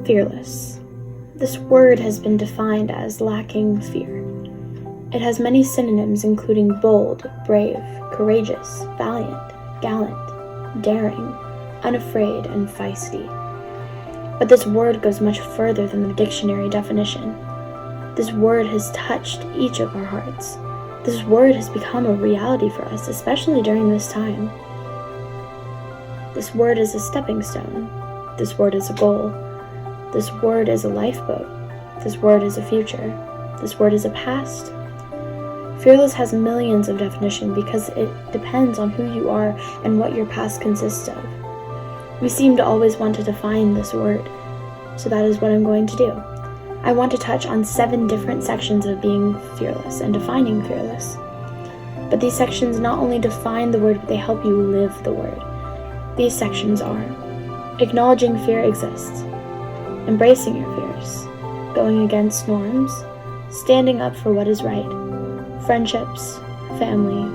Fearless. This word has been defined as lacking fear. It has many synonyms including bold, brave, courageous, valiant, gallant, daring, unafraid, and feisty. But this word goes much further than the dictionary definition. This word has touched each of our hearts. This word has become a reality for us, especially during this time. This word is a stepping stone. This word is a goal. This word is a lifeboat. This word is a future. This word is a past. Fearless has millions of definitions because it depends on who you are and what your past consists of. We seem to always want to define this word, so that is what I'm going to do. I want to touch on 7 different sections of being fearless and defining fearless. But these sections not only define the word, but they help you live the word. These sections are: acknowledging fear exists, embracing your fears, going against norms, standing up for what is right, friendships, family,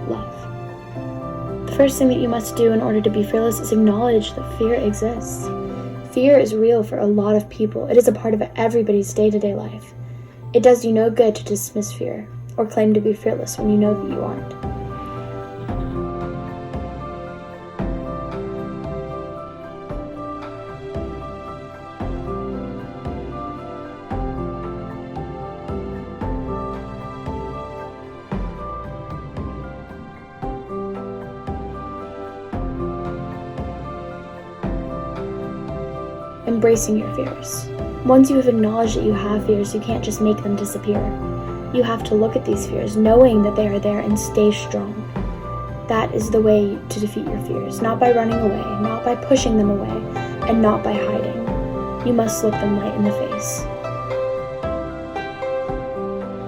love. The first thing that you must do in order to be fearless is acknowledge that fear exists. Fear is real for a lot of people. It is a part of everybody's day-to-day life. It does you no good to dismiss fear or claim to be fearless when you know that you aren't. Embracing your fears. Once you have acknowledged that you have fears, you can't just make them disappear. You have to look at these fears, knowing that they are there, and stay strong. That is the way to defeat your fears, not by running away, not by pushing them away, and not by hiding. You must look them right in the face.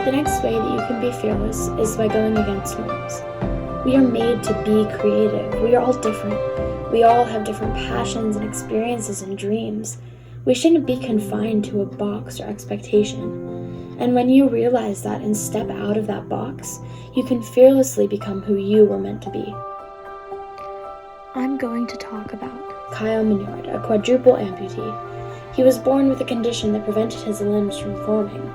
The next way that you can be fearless is by going against norms. We are made to be creative. We are all different. We all have different passions and experiences and dreams. We shouldn't be confined to a box or expectation. And when you realize that and step out of that box, you can fearlessly become who you were meant to be. I'm going to talk about Kyle Mignard, a quadruple amputee. He was born with a condition that prevented his limbs from forming.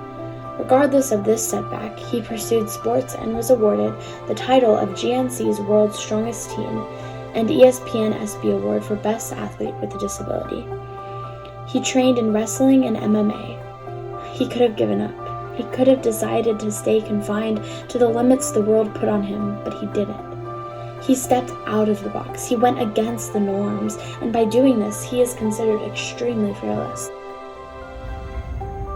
Regardless of this setback, he pursued sports and was awarded the title of GNC's World's Strongest Teen and ESPN ESPY Award for Best Athlete with a Disability. He trained in wrestling and MMA. He could have given up. He could have decided to stay confined to the limits the world put on him, but he didn't. He stepped out of the box. He went against the norms, and by doing this, he is considered extremely fearless.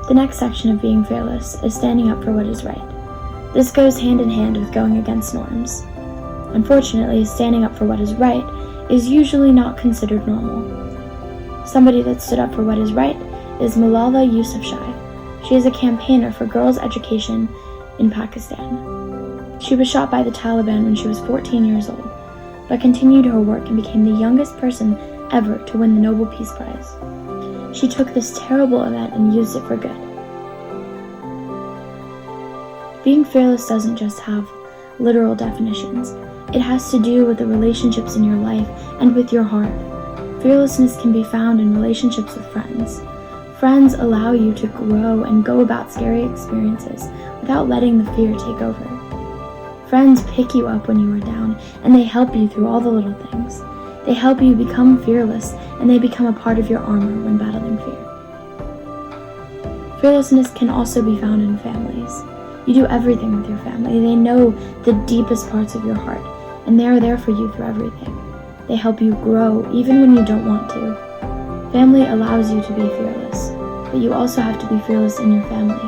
The next section of being fearless is standing up for what is right. This goes hand in hand with going against norms. Unfortunately, standing up for what is right is usually not considered normal. Somebody that stood up for what is right is Malala Yousafzai. She is a campaigner for girls' education in Pakistan. She was shot by the Taliban when she was 14 years old, but continued her work and became the youngest person ever to win the Nobel Peace Prize. She took this terrible event and used it for good. Being fearless doesn't just have literal definitions. It has to do with the relationships in your life and with your heart. Fearlessness can be found in relationships with friends. Friends allow you to grow and go about scary experiences without letting the fear take over. Friends pick you up when you are down, and they help you through all the little things. They help you become fearless, and they become a part of your armor when battling fear. Fearlessness can also be found in families. You do everything with your family. They know the deepest parts of your heart, and they are there for you through everything. They help you grow even when you don't want to. Family allows you to be fearless, but you also have to be fearless in your family.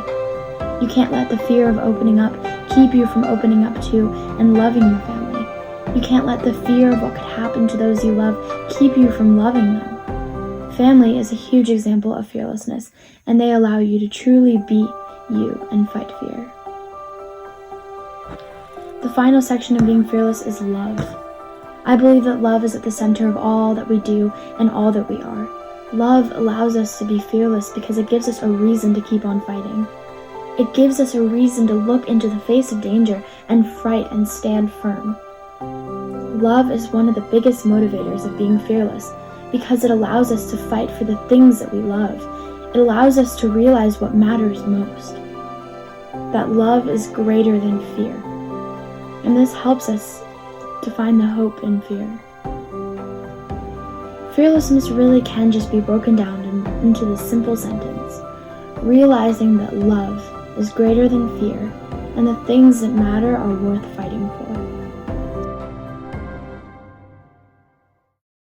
You can't let the fear of opening up keep you from opening up to and loving your family. You can't let the fear of what could happen to those you love keep you from loving them. Family is a huge example of fearlessness, and they allow you to truly be you and fight fear. The final section of being fearless is love. I believe that love is at the center of all that we do and all that we are. Love allows us to be fearless because it gives us a reason to keep on fighting. It gives us a reason to look into the face of danger and fight and stand firm. Love is one of the biggest motivators of being fearless because it allows us to fight for the things that we love. It allows us to realize what matters most. That love is greater than fear. And this helps us to find the hope in fear. Fearlessness really can just be broken down into this simple sentence: realizing that love is greater than fear, and the things that matter are worth fighting for.